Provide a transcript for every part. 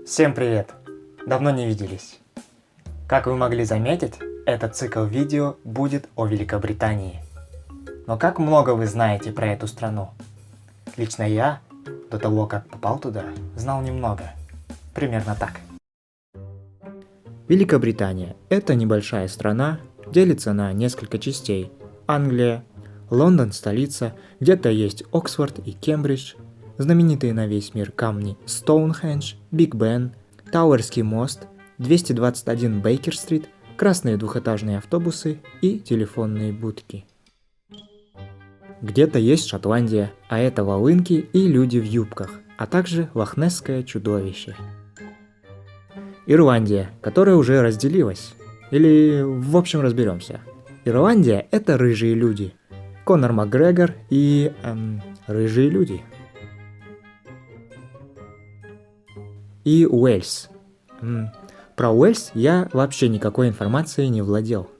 Всем привет! Давно не виделись. Как вы могли заметить, этот цикл видео будет о Великобритании. Но как много вы знаете про эту страну? Лично я, до того как попал туда, знал немного. Примерно так. Великобритания – это небольшая страна, делится на несколько частей. Англия, Лондон – столица, где-то есть Оксфорд и Кембридж, знаменитые на весь мир камни Стоунхендж, Биг Бен, Тауэрский мост, 221 Бейкер-стрит, красные двухэтажные автобусы и телефонные будки. Где-то есть Шотландия, а это волынки и люди в юбках, а также лохнесское чудовище. Ирландия, которая уже разделилась. Или, в общем, разберемся. Ирландия – это рыжие люди. Конор Макгрегор и... рыжие люди. И Уэльс. Про Уэльс я вообще никакой информацией не владел.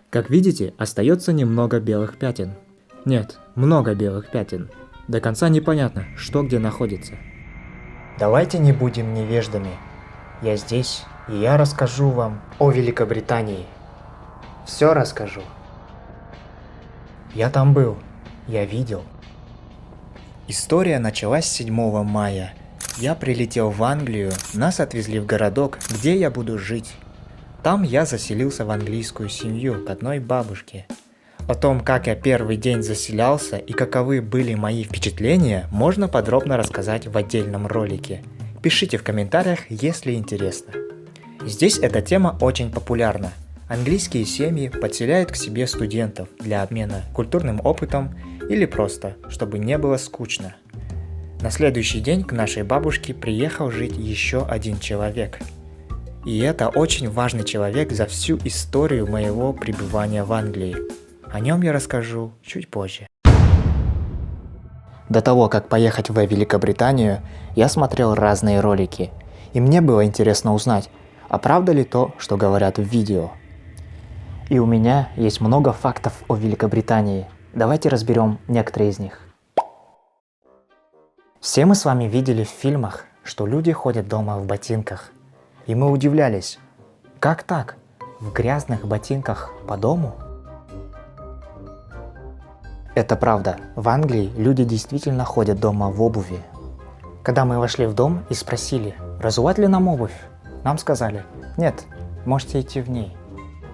Как видите, остается немного белых пятен. Нет, много белых пятен. До конца непонятно, что где находится. Давайте не будем невеждами. Я здесь, и я расскажу вам о Великобритании. Все расскажу. Я там был, я видел. История началась 7 мая. Я прилетел в Англию, нас отвезли в городок, где я буду жить. Там я заселился в английскую семью к одной бабушке. О том, как я первый день заселялся и каковы были мои впечатления, можно подробно рассказать в отдельном ролике. Пишите в комментариях, если интересно. Здесь эта тема очень популярна. Английские семьи подселяют к себе студентов для обмена культурным опытом или просто, чтобы не было скучно. На следующий день к нашей бабушке приехал жить еще один человек. И это очень важный человек за всю историю моего пребывания в Англии. О нем я расскажу чуть позже. До того, как поехать в Великобританию, я смотрел разные ролики, и мне было интересно узнать, а правда ли то, что говорят в видео. И у меня есть много фактов о Великобритании. Давайте разберем некоторые из них. Все мы с вами видели в фильмах, что люди ходят дома в ботинках. И мы удивлялись, как так? В грязных ботинках по дому? Это правда. В Англии люди действительно ходят дома в обуви. Когда мы вошли в дом и спросили, разувать ли нам обувь, нам сказали, нет, можете идти в ней.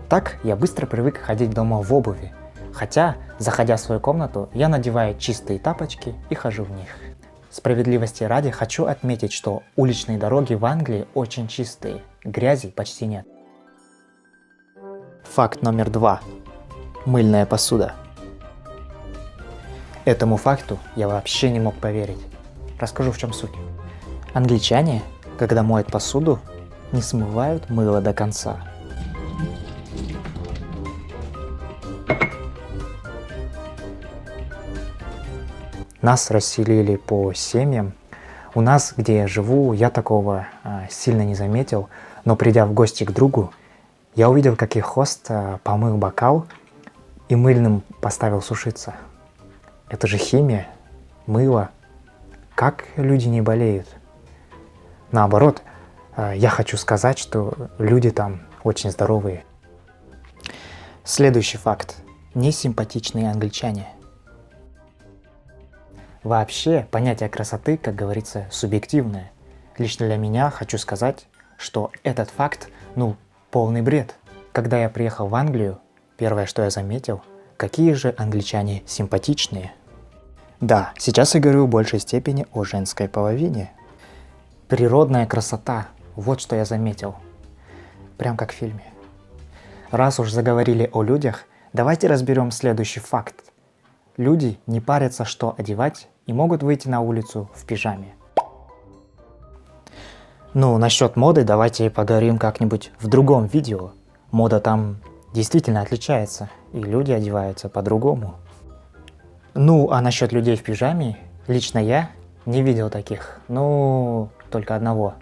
Так я быстро привык ходить дома в обуви. Хотя, заходя в свою комнату, я надеваю чистые тапочки и хожу в них. Справедливости ради хочу отметить, что уличные дороги в Англии очень чистые, грязи почти нет. Факт номер 2. Мыльная посуда. Этому факту я вообще не мог поверить. Расскажу, в чем суть. Англичане, когда моют посуду, не смывают мыло до конца. Нас расселили по семьям. У нас, где я живу, я такого сильно не заметил, но придя в гости к другу, я увидел, как их хост помыл бокал и мыльным поставил сушиться. Это же химия, мыло. Как люди не болеют? Наоборот, я хочу сказать, что люди там очень здоровые. Следующий факт. Несимпатичные англичане. Вообще, понятие красоты, как говорится, субъективное. Лично для меня хочу сказать, что этот факт, полный бред. Когда я приехал в Англию, первое, что я заметил, какие же англичане симпатичные. Да, сейчас я говорю в большей степени о женской половине. Природная красота, вот что я заметил. Прям как в фильме. Раз уж заговорили о людях, давайте разберем следующий факт. Люди не парятся, что одевать, и могут выйти на улицу в пижаме. Насчет моды давайте поговорим как-нибудь в другом видео. Мода там действительно отличается, и люди одеваются по-другому. А насчет людей в пижаме, лично я не видел таких. Только одного.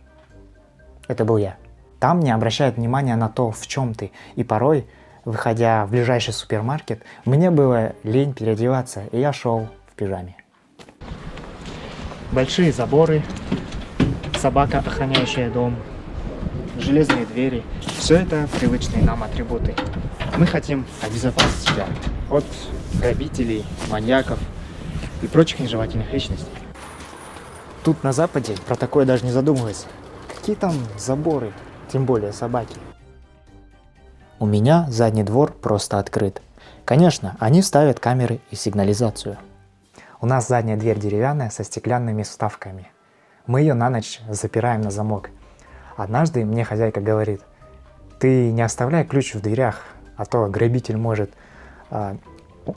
Это был я. Там не обращают внимания на то, в чем ты, и порой, выходя в ближайший супермаркет, мне было лень переодеваться, и я шел в пижаме. Большие заборы, собака, охраняющая дом, железные двери. Все это привычные нам атрибуты. Мы хотим обезопасить себя от грабителей, маньяков и прочих нежелательных личностей. Тут на Западе про такое даже не задумывается. Какие там заборы, тем более собаки. У меня задний двор просто открыт. Конечно, они ставят камеры и сигнализацию. У нас задняя дверь деревянная со стеклянными вставками. Мы ее на ночь запираем на замок. Однажды мне хозяйка говорит: ты не оставляй ключ в дверях, а то грабитель может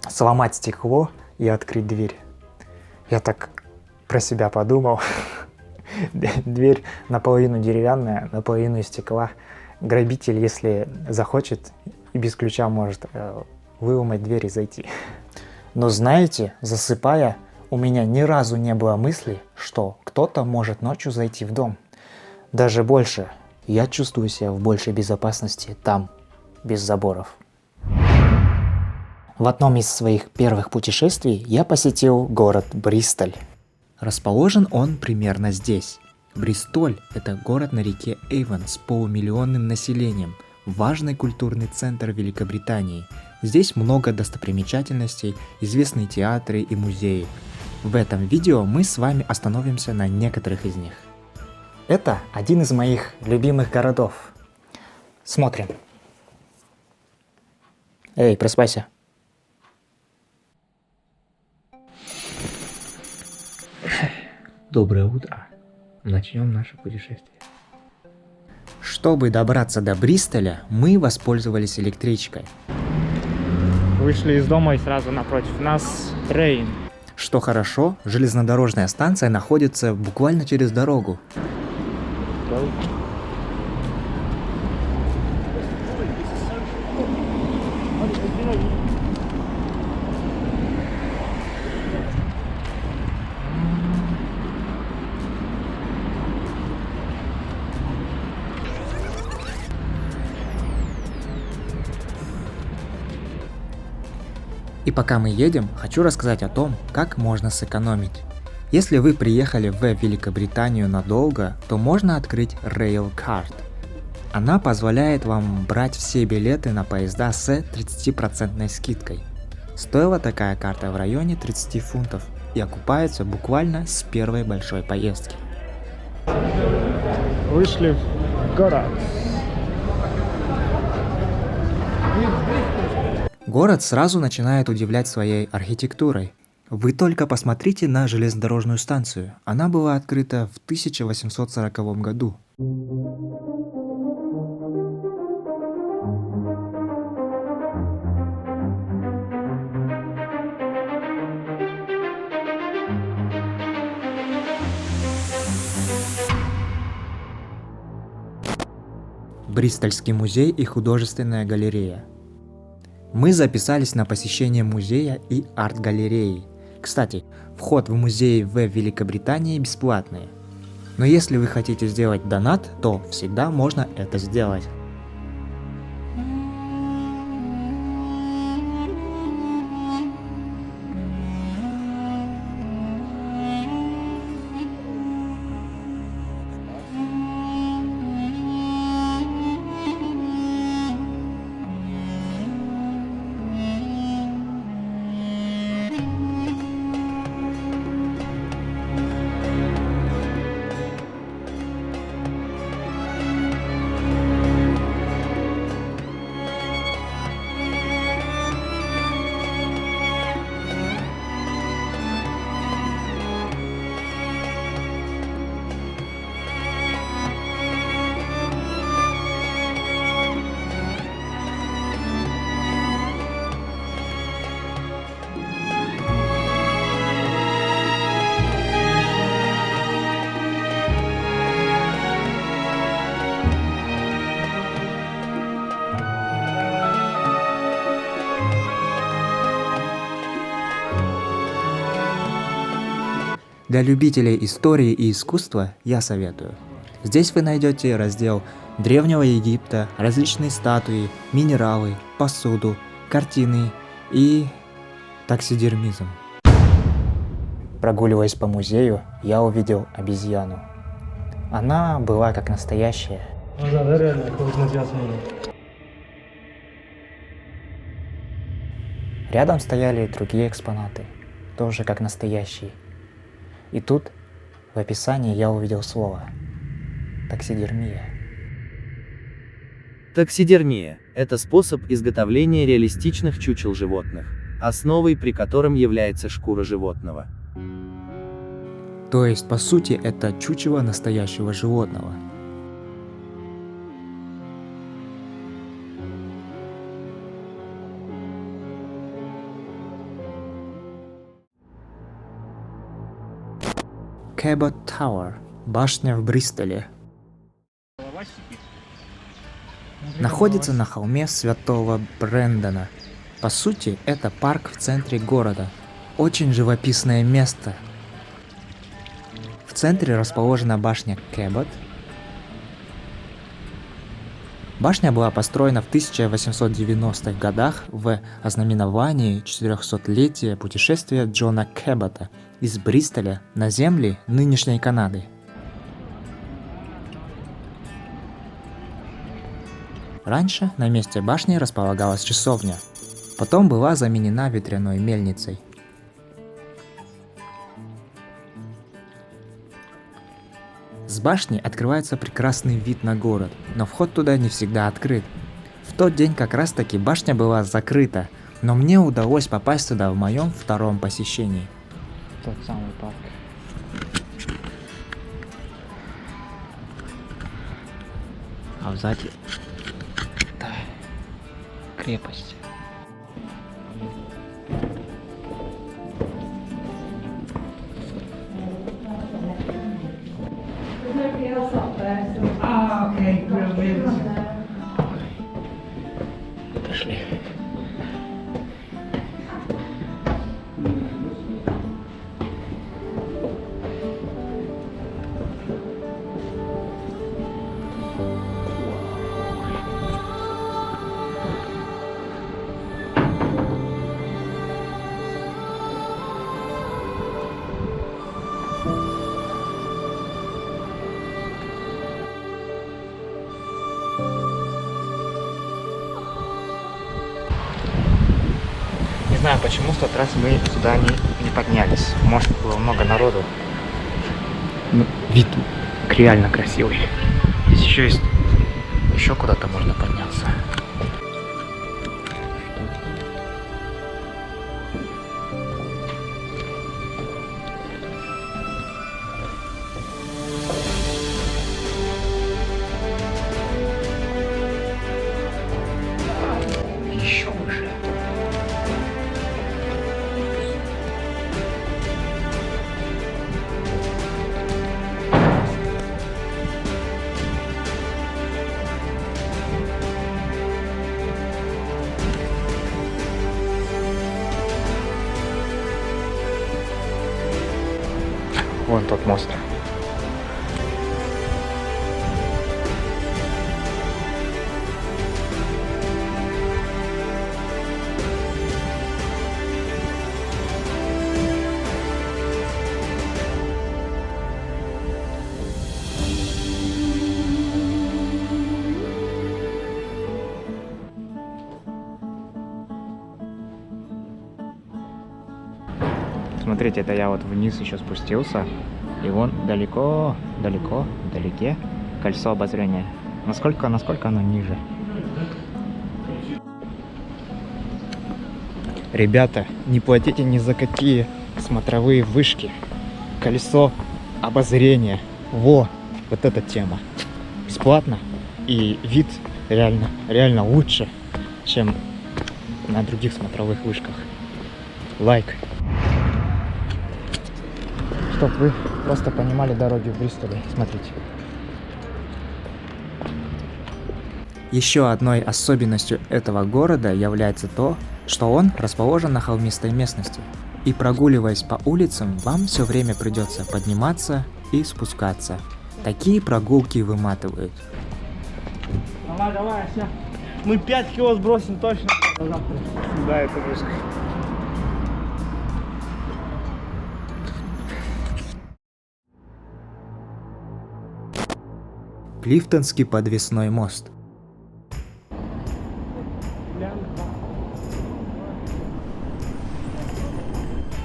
сломать стекло и открыть дверь. Я так про себя подумал. Дверь наполовину деревянная, наполовину из стекла. Грабитель, если захочет, и без ключа может выломать дверь и зайти. Но знаете, засыпая, у меня ни разу не было мысли, что кто-то может ночью зайти в дом. Даже больше, я чувствую себя в большей безопасности там, без заборов. В одном из своих первых путешествий я посетил город Бристоль. Расположен он примерно здесь. Бристоль – это город на реке Эйвон с полумиллионным населением, важный культурный центр Великобритании. Здесь много достопримечательностей, известные театры и музеи. В этом видео мы с вами остановимся на некоторых из них. Это один из моих любимых городов. Смотрим. Эй, просыпайся. Доброе утро. Начнем наше путешествие. Чтобы добраться до Бристоля, мы воспользовались электричкой. Вышли из дома и сразу напротив нас трейн. Что хорошо, железнодорожная станция находится буквально через дорогу. И пока мы едем, хочу рассказать о том, как можно сэкономить. Если вы приехали в Великобританию надолго, то можно открыть Railcard. Она позволяет вам брать все билеты на поезда с 30% скидкой. Стоила такая карта в районе 30 фунтов и окупается буквально с первой большой поездки. Вышли в город. Город сразу начинает удивлять своей архитектурой. Вы только посмотрите на железнодорожную станцию. Она была открыта в 1840 году. Бристольский музей и художественная галерея. Мы записались на посещение музея и арт-галереи. Кстати, вход в музей в Великобритании бесплатный. Но если вы хотите сделать донат, то всегда можно это сделать. Для любителей истории и искусства я советую. Здесь вы найдете раздел Древнего Египта, различные статуи, минералы, посуду, картины и таксидермизм. Прогуливаясь по музею, я увидел обезьяну. Она была как настоящая. Да, реально, как на тебя смотрит. Рядом стояли и другие экспонаты, тоже как настоящие. И тут в описании я увидел слово таксидермия. Таксидермия – это способ изготовления реалистичных чучел животных, основой при котором является шкура животного. То есть, по сути, это чучело настоящего животного. Cabot Tower, башня в Бристоле. Находится на холме Святого Брэндона. По сути, это парк в центре города. Очень живописное место. В центре расположена башня Cabot. Башня была построена в 1890-х годах в ознаменовании 400-летия путешествия Джона Кэбота из Бристоля на земли нынешней Канады. Раньше на месте башни располагалась часовня, потом была заменена ветряной мельницей. С башни открывается прекрасный вид на город, но вход туда не всегда открыт. В тот день как раз таки башня была закрыта, но мне удалось попасть туда в моем втором посещении. Тот самый парк. А сзади крепость. Пошли. Не знаю, почему в тот раз мы сюда не поднялись. Может, было много народу. Ну, вид реально красивый. Здесь еще есть... Еще куда-то можно подняться. Еще выше. Вон тот мост. Смотрите, это я вот вниз еще спустился. И вон далеко, вдалеке кольцо обозрения. Насколько оно ниже? Ребята, не платите ни за какие смотровые вышки. Колесо обозрения. Вот эта тема. Бесплатно. И вид реально лучше, чем на других смотровых вышках. Лайк. Чтоб вы просто понимали дороги в Бристоле. Смотрите. Еще одной особенностью этого города является то, что он расположен на холмистой местности. И прогуливаясь по улицам, вам все время придется подниматься и спускаться. Такие прогулки выматывают. Давай, все. Мы 5 кило сбросим точно. Да, это вышка. Клифтонский подвесной мост.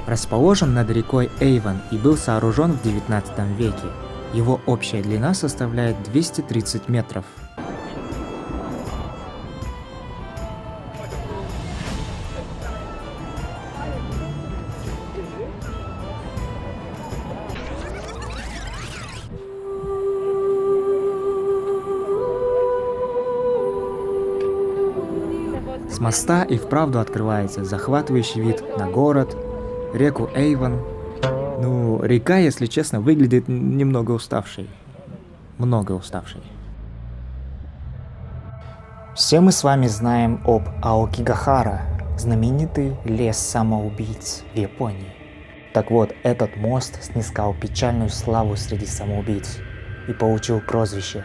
Расположен над рекой Эйвон и был сооружен в 19 веке. Его общая длина составляет 230 метров. С моста и вправду открывается захватывающий вид на город, реку Эйвон. Ну, река, если честно, выглядит немного уставшей. Много уставшей. Все мы с вами знаем об Аокигахара, знаменитый лес самоубийц в Японии. Так вот, этот мост снискал печальную славу среди самоубийц и получил прозвище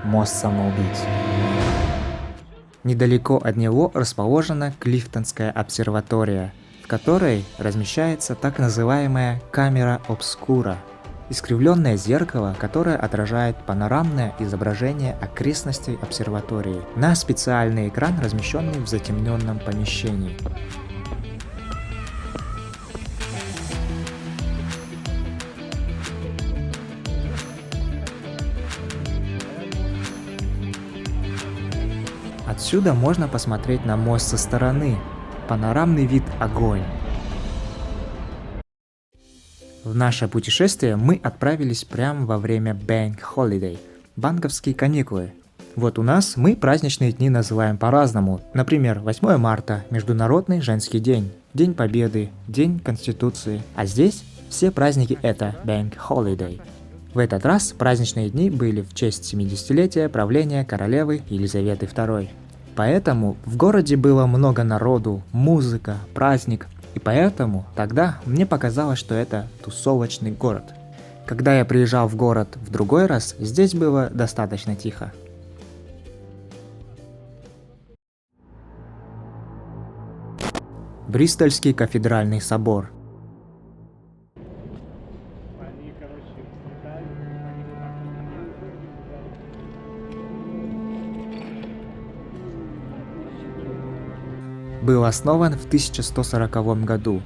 «Мост самоубийц». Недалеко от него расположена Клифтонская обсерватория, в которой размещается так называемая камера обскура – искривленное зеркало, которое отражает панорамное изображение окрестностей обсерватории на специальный экран, размещенный в затемненном помещении. Отсюда можно посмотреть на мост со стороны. Панорамный вид – огонь. В наше путешествие мы отправились прямо во время Bank Holiday – банковские каникулы. Вот у нас мы праздничные дни называем по-разному. Например, 8 марта – Международный женский день, День Победы, День Конституции. А здесь все праздники – это Bank Holiday. В этот раз праздничные дни были в честь 70-летия правления королевы Елизаветы II. Поэтому в городе было много народу, музыка, праздник, и поэтому тогда мне показалось, что это тусовочный город. Когда я приезжал в город в другой раз, здесь было достаточно тихо. Бристольский кафедральный собор. Был основан в 1140 году,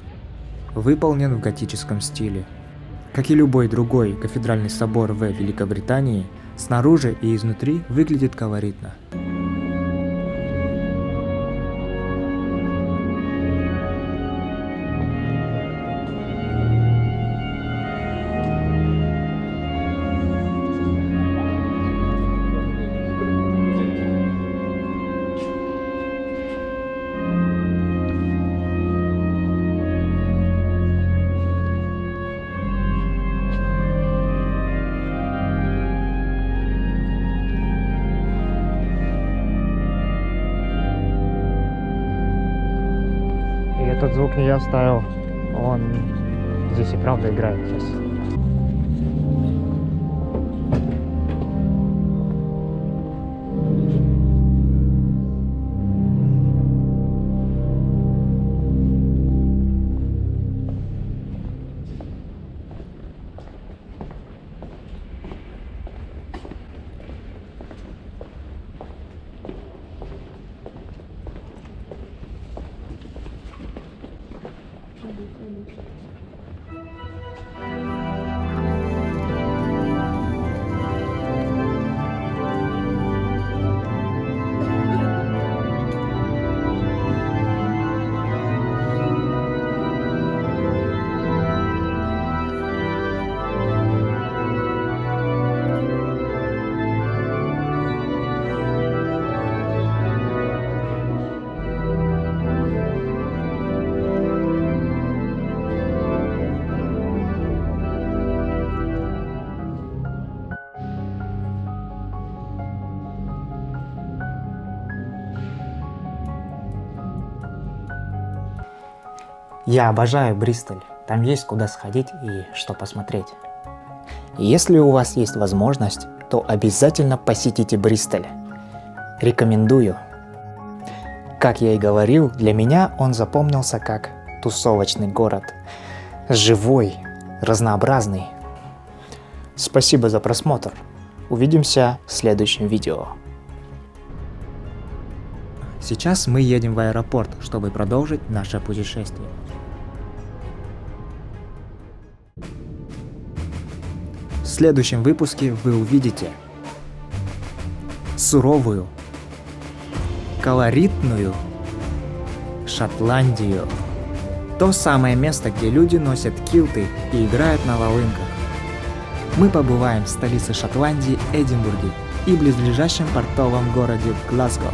выполнен в готическом стиле. Как и любой другой кафедральный собор в Великобритании, снаружи и изнутри выглядит колоритно. Этот звук не я ставил, он здесь и правда играет сейчас. Я обожаю Бристоль, там есть куда сходить и что посмотреть. Если у вас есть возможность, то обязательно посетите Бристоль. Рекомендую. Как я и говорил, для меня он запомнился как тусовочный город. Живой, разнообразный. Спасибо за просмотр. Увидимся в следующем видео. Сейчас мы едем в аэропорт, чтобы продолжить наше путешествие. В следующем выпуске вы увидите суровую, колоритную Шотландию. То самое место, где люди носят килты и играют на волынках. Мы побываем в столице Шотландии Эдинбурге и близлежащем портовом городе Глазго.